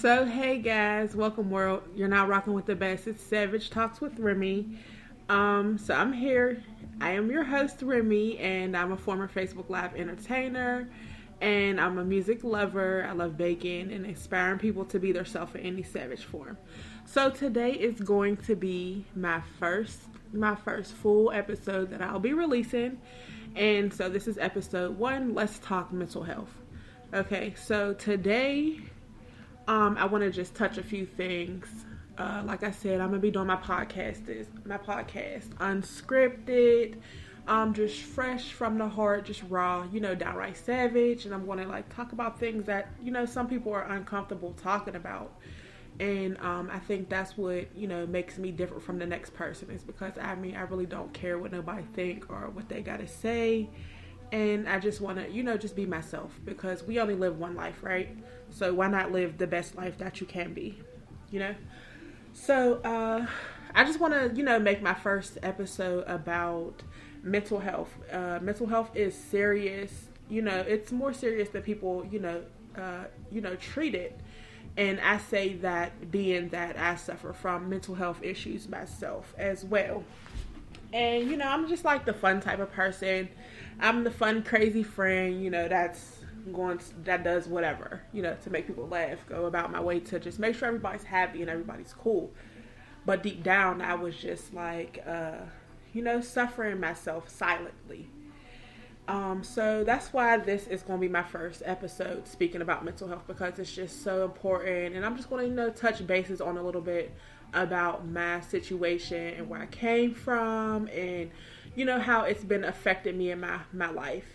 So, hey guys, welcome world. You're now rocking with the best. It's Savage Talks with Remy. So I'm here. I am your host, Remy, and I'm a former Facebook Live entertainer, and I'm a music lover. I love baking and inspiring people to be themselves in any savage form. So today is going to be my first full episode that I'll be releasing, and so this is episode 1. Let's talk mental health. Okay, so today I want to just touch a few things. Like I said, I'm gonna be doing my podcast unscripted, just fresh from the heart, just raw, downright savage. And I'm gonna talk about things that some people are uncomfortable talking about. And I think that's what makes me different from the next person, is because I really don't care what nobody think or what they gotta say. And I just want to, just be myself, because we only live one life, right? So why not live the best life that you can be, So I just want to, make my first episode about mental health. Mental health is serious. It's more serious than people, treat it. And I say that being that I suffer from mental health issues myself as well. And, I'm just like the fun type of person. I'm the fun, crazy friend, that does whatever, to make people laugh, go about my way to just make sure everybody's happy and everybody's cool. But deep down, I was just suffering myself silently. So that's why this is going to be my first episode speaking about mental health, because it's just so important. And I'm just going to, touch bases on a little bit about my situation and where I came from, and how it's been affecting me in my life.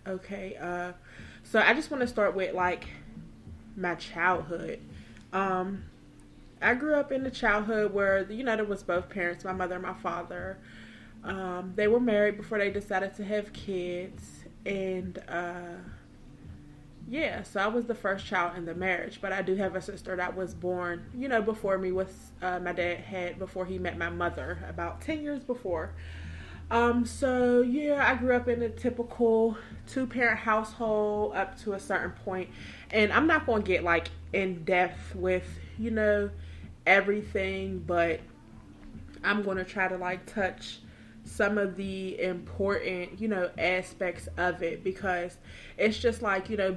Okay, so I just want to start with my childhood. I grew up in a childhood where there was both parents, my mother and my father. They were married before they decided to have kids, and so I was the first child in the marriage. But I do have a sister that was born before me, with my dad had, before he met my mother, about 10 years before. I grew up in a typical 2-parent household up to a certain point. And I'm not going to get in depth with, everything, but I'm going to try to touch some of the important, aspects of it, because it's just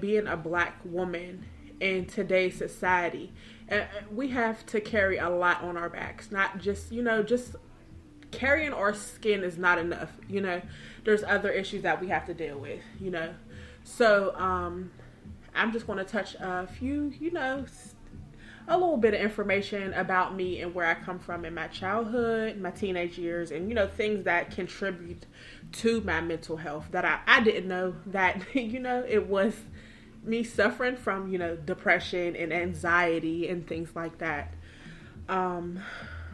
being a black woman in today's society. We have to carry a lot on our backs, not just, just carrying our skin is not enough. There's other issues that we have to deal with, So, I'm just going to touch a few, a little bit of information about me and where I come from in my childhood, my teenage years, and, things that contribute to my mental health that I didn't know that, it was me suffering from, depression and anxiety and things like that.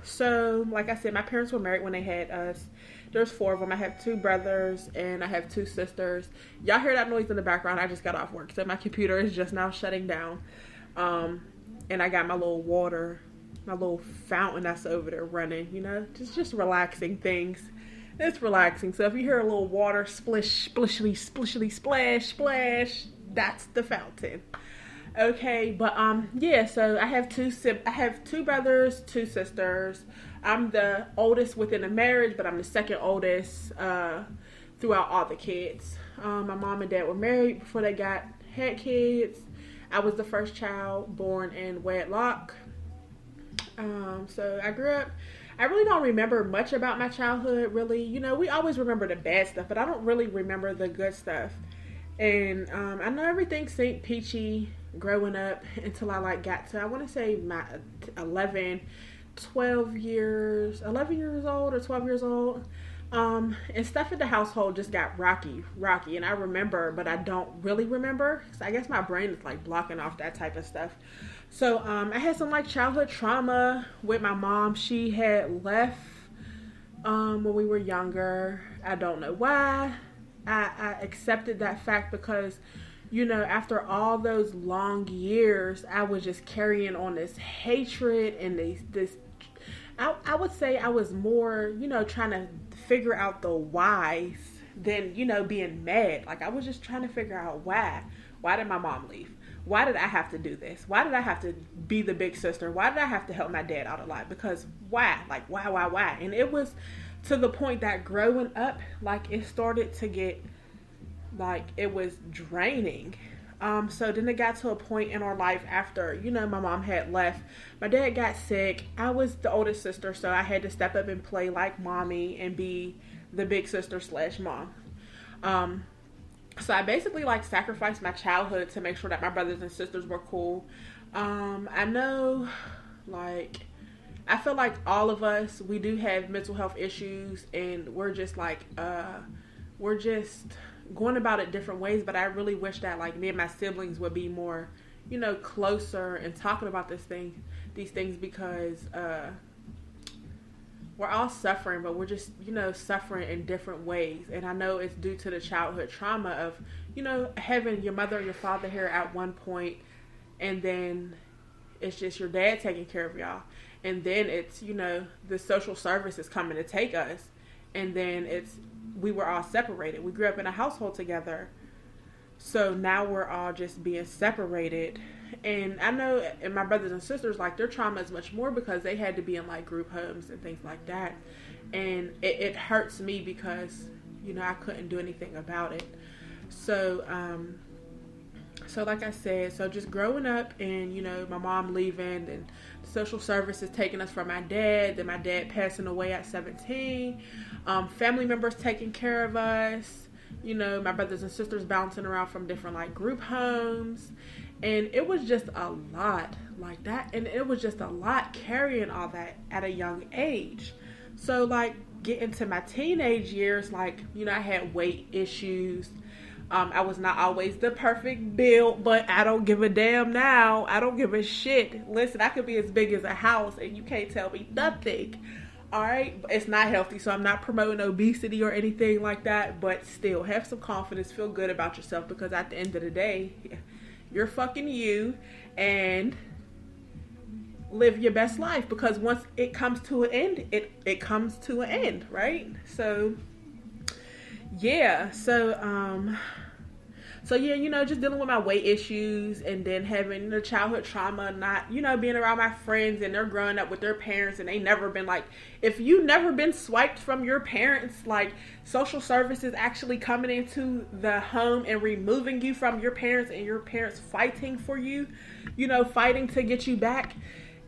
So, like I said, my parents were married when they had us. There's 4 of them. I have 2 brothers and I have 2 sisters. Y'all hear that noise in the background? I just got off work, so my computer is just now shutting down. And I got my little water, my little fountain that's over there running, just relaxing things. It's relaxing. So if you hear a little water splish, splishly, splishly, splash, splash, that's the fountain. Okay, but so I have 2 brothers, 2 sisters. I'm the oldest within the marriage, but I'm the second oldest throughout all the kids. My mom and dad were married before they had kids. I was the first child born in wedlock. So I grew up. I really don't remember much about my childhood, really. We always remember the bad stuff, but I don't really remember the good stuff. And I know everything seemed peachy growing up until I got to, I want to say, my 11 years old or 12 years old. And stuff in the household just got rocky. And I remember, but I don't really remember. So I guess my brain is blocking off that type of stuff. So I had some childhood trauma with my mom. She had left when we were younger. I don't know why. I accepted that fact because, after all those long years, I was just carrying on this hatred and this I would say I was more, trying to figure out the whys than, being mad. I was just trying to figure out why. Why did my mom leave? why did I have to do this? Why did I have to be the big sister? Why did I have to help my dad out a lot? Because why? Like, why? And it was to the point that growing up, like, it started to get, like, it was draining. So then it got to a point in our life after, you know, my mom had left. My dad got sick. I was the oldest sister, so I had to step up and play like mommy and be the big sister / mom. So I basically, like, sacrificed my childhood to make sure that my brothers and sisters were cool. I know, like, I feel like all of us, we do have mental health issues, and we're just like, we're just going about it different ways. But I really wish that, like, me and my siblings would be more, you know, closer and talking about these things, because we're all suffering, but we're just, you know, suffering in different ways. And I know it's due to the childhood trauma of, you know, having your mother and your father here at one point, and then it's just your dad taking care of y'all. And then it's, you know, the social services coming to take us. And then we were all separated. We grew up in a household together. So now we're all just being separated. And I know, and my brothers and sisters, like, their trauma is much more because they had to be in, like, group homes and things like that. And it hurts me because, you know, I couldn't do anything about it. So, so like I said, so just growing up and, you know, my mom leaving and social services taking us from my dad, then my dad passing away at 17, family members taking care of us, you know, my brothers and sisters bouncing around from different, like, group homes. And it was just a lot like that. And it was just a lot carrying all that at a young age. So, like, getting to my teenage years, like, you know, I had weight issues. I was not always the perfect build, but I don't give a damn now. I don't give a shit. Listen, I could be as big as a house and you can't tell me nothing. All right, it's not healthy, so I'm not promoting obesity or anything like that, but still, have some confidence, feel good about yourself, because at the end of the day, you're fucking you, and live your best life, because once it comes to an end, it comes to an end, right? So, yeah, so yeah, you know, just dealing with my weight issues, and then having the childhood trauma, not, you know, being around my friends, and they're growing up with their parents, and they never been, like, if you never been swiped from your parents, like, social services actually coming into the home and removing you from your parents, and your parents fighting for you, you know, fighting to get you back,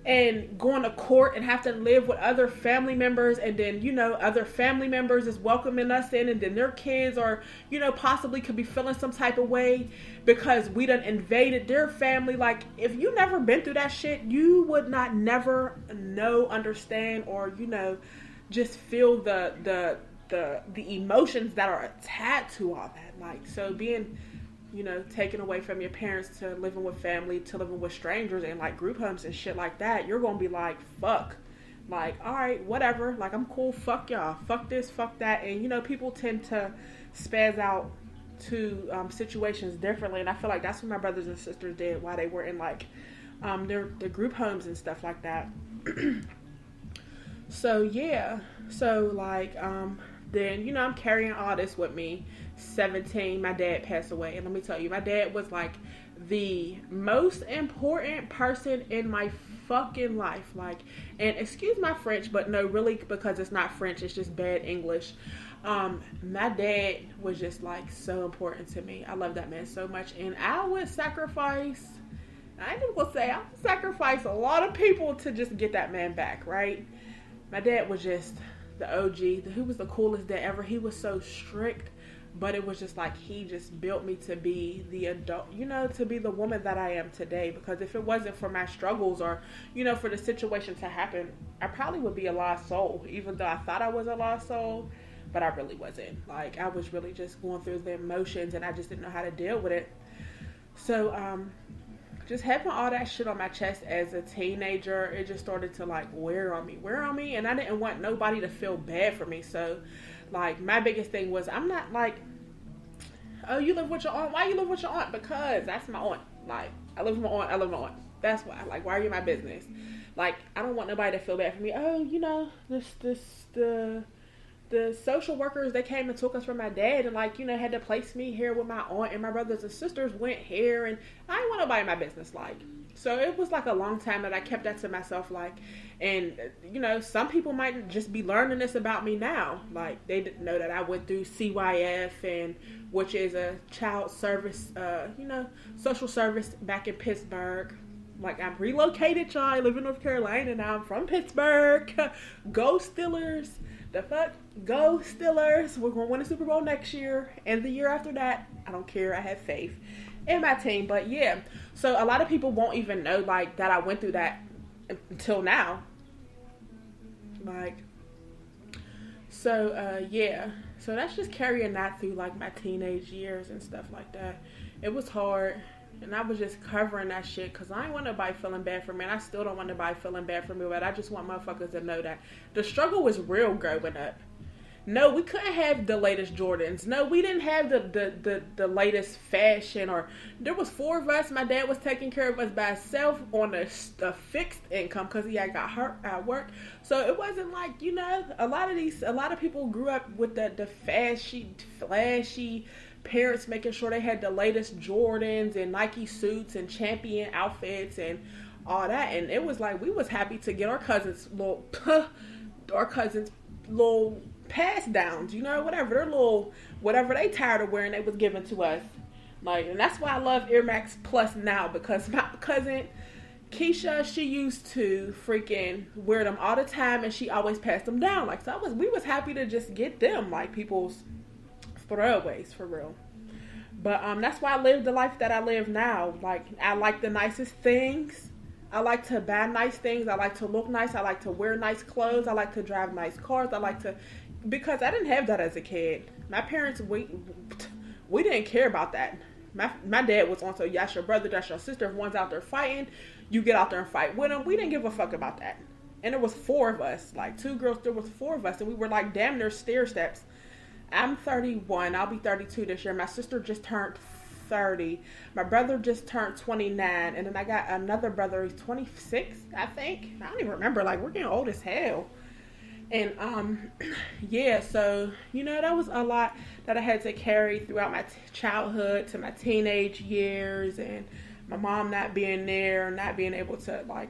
and going to court and have to live with other family members, and then, you know, other family members is welcoming us in, and then their kids are, you know, possibly could be feeling some type of way because we done invaded their family. Like, if you never been through that shit, you would not never know, understand, or, you know, just feel the emotions that are attached to all that. Like, so being, you know, taken away from your parents to living with family, to living with strangers and, like, group homes and shit like that, you're gonna be like, fuck, like, all right, whatever, like, I'm cool, fuck y'all, fuck this, fuck that. And, you know, people tend to spaz out to situations differently, and I feel like that's what my brothers and sisters did while they were in, like, their group homes and stuff like that. So yeah, so, like, then, you know, I'm carrying all this with me. 17, my dad passed away, and let me tell you, my dad was, like, the most important person in my fucking life. Like, and excuse my French, but no, really, because it's not French, it's just bad English. My dad was just, like, so important to me. I love that man so much, and I would sacrifice, I ain't even gonna say, I would sacrifice a lot of people to just get that man back, right? My dad was just the OG. He was the coolest dad ever. He was so strict, but it was just like, he just built me to be the adult, you know, to be the woman that I am today. Because if it wasn't for my struggles, or, you know, for the situation to happen, I probably would be a lost soul, even though I thought I was a lost soul, but I really wasn't. Like, I was really just going through the emotions, and I just didn't know how to deal with it. So, just having all that shit on my chest as a teenager, it just started to, like, wear on me, and I didn't want nobody to feel bad for me. So, like, my biggest thing was, I'm not like, oh, you live with your aunt? Why you live with your aunt? Because that's my aunt. Like, I live with my aunt. That's why. Like, why are you in my business? Like, I don't want nobody to feel bad for me. Oh, you know, the the social workers, they came and took us from my dad and like, had to place me here with my aunt, and my brothers and sisters went here, and I didn't want nobody in my business, like. So it was like a long time that I kept that to myself, like, and some people might just be learning this about me now. Like, they didn't know that I went through CYF, and which is a child service, social service back in Pittsburgh. Like, I'm relocated, y'all. I live in North Carolina now. I'm from Pittsburgh. Go Steelers. The fuck? Go Steelers. We're going to win the Super Bowl next year. And the year after that, I don't care. I have faith in my team. But yeah. So a lot of people won't even know, like, that I went through that until now. Like, so, yeah. So that's just carrying that through, like, my teenage years and stuff like that. It was hard. And I was just covering that shit because I ain't want nobody feeling bad for me. And I still don't want nobody feeling bad for me. But I just want motherfuckers to know that the struggle was real growing up. No, we couldn't have the latest Jordans. No, we didn't have the latest fashion. Or there was 4 of us. My dad was taking care of us by himself on a fixed income because he had got hurt at work. So it wasn't like, a lot of people grew up with the flashy parents making sure they had the latest Jordans and Nike suits and Champion outfits and all that. And it was like, we was happy to get our cousins little pass downs, whatever they tired of wearing, they was given to us. Like, and that's why I love Air Max Plus now, because my cousin Keisha, she used to freaking wear them all the time, and she always passed them down. Like, so we was happy to just get them, like, people's throwaways, for real. But that's why I live the life that I live now. Like, I like the nicest things. I like to buy nice things. I like to look nice. I like to wear nice clothes. I like to drive nice cars. Because I didn't have that as a kid. My parents, we didn't care about that. My dad was on, so that's your brother, that's your sister. If one's out there fighting, you get out there and fight with them. We didn't give a fuck about that. And there was 4 of us, like 2 girls, there was 4 of us, and we were like damn near stair steps. I'm 31. I'll be 32 this year. My sister just turned 30. My brother just turned 29. And then I got another brother. He's 26, I think. I don't even remember. Like, we're getting old as hell. And, yeah, so, that was a lot that I had to carry throughout my childhood to my teenage years. And my mom not being there, not being able to, like,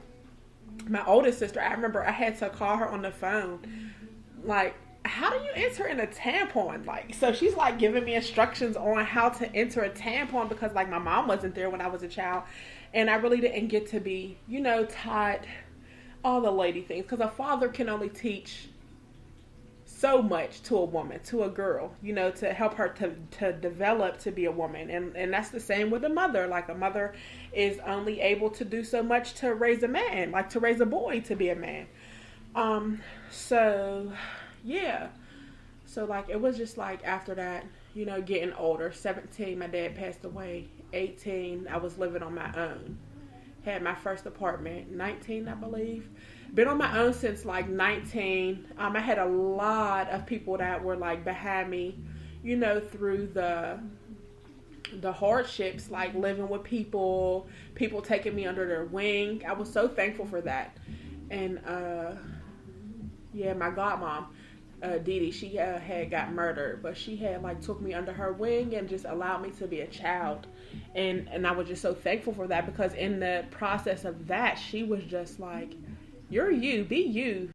my oldest sister, I remember I had to call her on the phone. Like, how do you enter in a tampon? Like, so she's like giving me instructions on how to enter a tampon because like my mom wasn't there when I was a child, and I really didn't get to be, taught all the lady things, because a father can only teach so much to a woman, to a girl, to help her to develop to be a woman. And that's the same with a mother. Like, a mother is only able to do so much to raise a man, like to raise a boy to be a man. So yeah. So, like, it was just, like, after that, getting older. 17, my dad passed away. 18, I was living on my own. Had my first apartment. 19, I believe. Been on my own since, like, 19. I had a lot of people that were, like, behind me, through the hardships, like, living with people taking me under their wing. I was so thankful for that. And, yeah, my godmom, Dee Dee, she had got murdered, but she had like took me under her wing and just allowed me to be a child, and I was just so thankful for that, because in the process of that, she was just like, "You're you, be you."